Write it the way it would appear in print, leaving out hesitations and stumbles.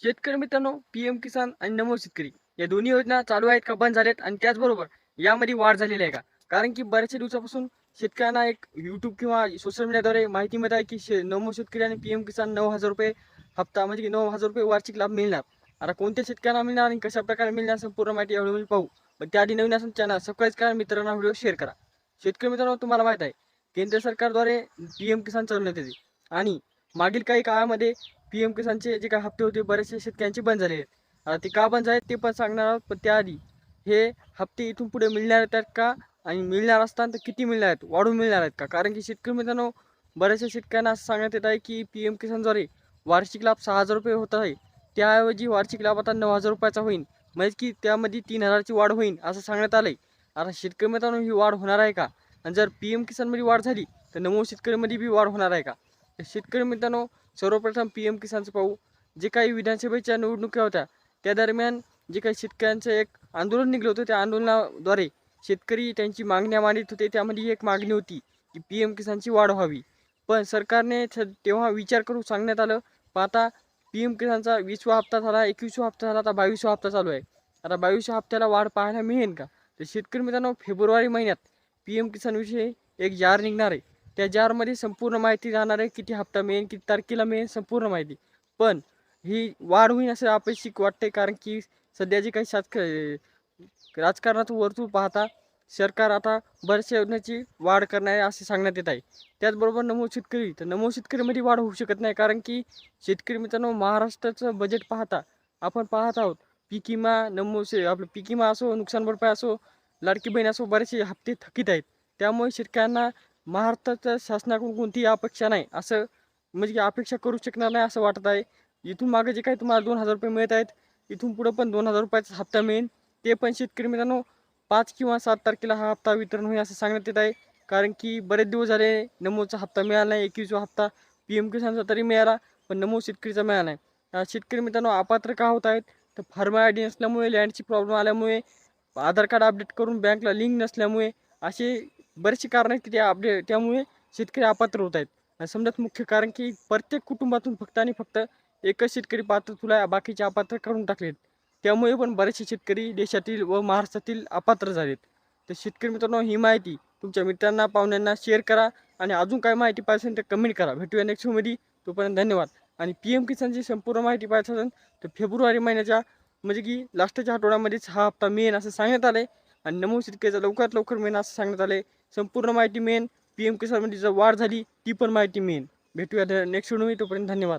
शेतकरी मित्रांनो, पीएम किसान आणि नमो शेतकरी या दोन्ही योजना चालू आहेत का बंद झाल्यात आणि त्याचबरोबर यामध्ये वाढ झालेली आहे का? कारण की बऱ्याचशा दिवसापासून शेतकऱ्यांना एक YouTube किंवा सोशल मीडियाद्वारे माहिती मिळत आहे की नमो शेतकरी आणि पीएम किसान ₹9,000 हप्ता म्हणजे की ₹9,000 वार्षिक लाभ मिळणार. आता कोणत्या शेतकऱ्यांना मिळणार आणि कशा प्रकारे मिळणार संपूर्ण माहिती या व्हिडिओमध्ये पाहू. पण त्याआधी नवीन असेल चॅनल सबस्क्राईब करा, मित्रांना व्हिडिओ शेअर करा. शेतकरी मित्रांनो, तुम्हाला माहित आहे केंद्र सरकारद्वारे पीएम किसान चालवण्यात येते आणि मागील काही काळामध्ये पीएम किसानचे जे काही हप्ते होते बरेचसे शेतकऱ्यांचे बंद झाले आहेत. आता ते का बंद झाले ते पण सांगणार आहोत. पण त्याआधी हे हप्ते इथून पुढे मिळणार आहेत का आणि मिळणार असताना तर किती मिळणार आहेत, वाढून मिळणार आहेत का? कारण की शेतकरी मित्रांनो, बऱ्याचशा शेतकऱ्यांना असं सांगण्यात येत आहे की पीएम किसानद्वारे वार्षिक लाभ ₹6,000 होत आहे. त्याऐवजी वार्षिक लाभ आता ₹9,000 होईल. म्हणजे की त्यामध्ये 3,000ची वाढ होईल असं सांगण्यात आलंय. आता शेतकरी मित्रांनो, ही वाढ होणार आहे का? आणि जर पीएम किसानमध्ये वाढ झाली तर नमो शेतकरीमध्ये बी वाढ होणार आहे का? तर शेतकरी मित्रांनो, सर्वप्रथम पीएम किसानचं पाहू. जे काही विधानसभेच्या निवडणुका होत्या त्या दरम्यान जे काही शेतकऱ्यांचं एक आंदोलन निघलं होतं, त्या आंदोलनाद्वारे शेतकरी त्यांची मागण्या मांडत होते. त्यामध्ये एक मागणी होती की पीएम किसानची वाढ व्हावी. पण सरकारने तेव्हा विचार करून सांगण्यात आलं. पण आता पीएम किसानचा 20वा हप्ता झाला, 21वा हप्ता झाला, आता 22वा हप्ता चालू आहे. आता 22व्या हप्त्याला वाढ पाहायला मिळेल का? तर शेतकरी मित्रांनो, फेब्रुवारी महिन्यात पीएम किसानविषयी एक जार निघणार आहे. त्या जारमध्ये संपूर्ण माहिती राहणार आहे. किती हप्ता मिळेल, किती तारखेला मिळेल, संपूर्ण माहिती. पण ही वाढ होईल असं अपेक्षित वाटते, कारण की सध्या जे काही राजकारणाचं वर्तुळ पाहता सरकार आता बऱ्याचशा योजनेची वाढ करणार आहे असे सांगण्यात येत आहे. त्याचबरोबर नमो शेतकरी, तर नमो शेतकरीमध्ये वाढ होऊ शकत नाही, कारण की शेतकरी मित्रांनो, महाराष्ट्राचं बजेट पाहता आपण पाहत आहोत. पीक विमा, आपलं पीक विमा असो, नुकसान भरपाई असो, लाडकी बहीण असो, बरेचसे हप्ते थकीत आहेत. त्यामुळे शेतकऱ्यांना महाराष्ट्राच्या शासनाकडून कोणतीही अपेक्षा नाही असं, म्हणजे की अपेक्षा करू शकणार नाही असं वाटत आहे. इथून मागे जे काही तुम्हाला ₹2,000 मिळत आहेत, इथून पुढं पण ₹2,000चा हप्ता मिळेल. ते पण शेतकरी मित्रांनो 5 किंवा 7 तारखेला हा हप्ता वितरण होईल असं सांगण्यात येत आहे. कारण की बरेच दिवस झाले नमोचा हप्ता मिळाला नाही. 21वा हप्ता पीएम किसानचा तरी मिळाला, पण नमो शेतकरीचा मिळाला नाही. शेतकरी मित्रांनो अपात्र का होत आहेत? तर फार्मर आय डी नसल्यामुळे, लँडची प्रॉब्लेम आल्यामुळे, आधार कार्ड अपडेट करून बँकला लिंक नसल्यामुळे, असे बरेचसे कारण आहेत की त्यामुळे शेतकरी अपात्र होत आहेत. आणि समजात मुख्य कारण की प्रत्येक कुटुंबातून फक्त आणि फक्त एकच शेतकरी पात्र तुला, बाकीचे अपात्र करून टाकलेत. त्यामुळे पण बरेचसे शेतकरी देशातील व महाराष्ट्रातील अपात्र झालेत. तर शेतकरी मित्रांनो, ही माहिती तुमच्या मित्रांना, पाहुण्यांना शेअर करा आणि अजून काय माहिती पाहिजे असेल तर कमेंट करा. भेटूया नेक्स्ट व्हिडिओमध्ये. तोपर्यंत धन्यवाद. आणि पीएम किसानची संपूर्ण माहिती पाहिजे असेल तर फेब्रुवारी महिन्याच्या म्हणजे की लास्टच्या आठवड्यामध्येच हा हप्ता मिळेल असं सांगण्यात आलंय. आणि नमो शेतकरीचा लवकरात लवकर मिळेल असं सांगण्यात आलंय. संपूर्ण माहिती मिळेल. पीएम किसानमध्ये जर वाढ झाली ती पण माहिती मिळेल. भेटूया नेक्स्ट व्हिडिओमध्ये. तोपर्यंत धन्यवाद.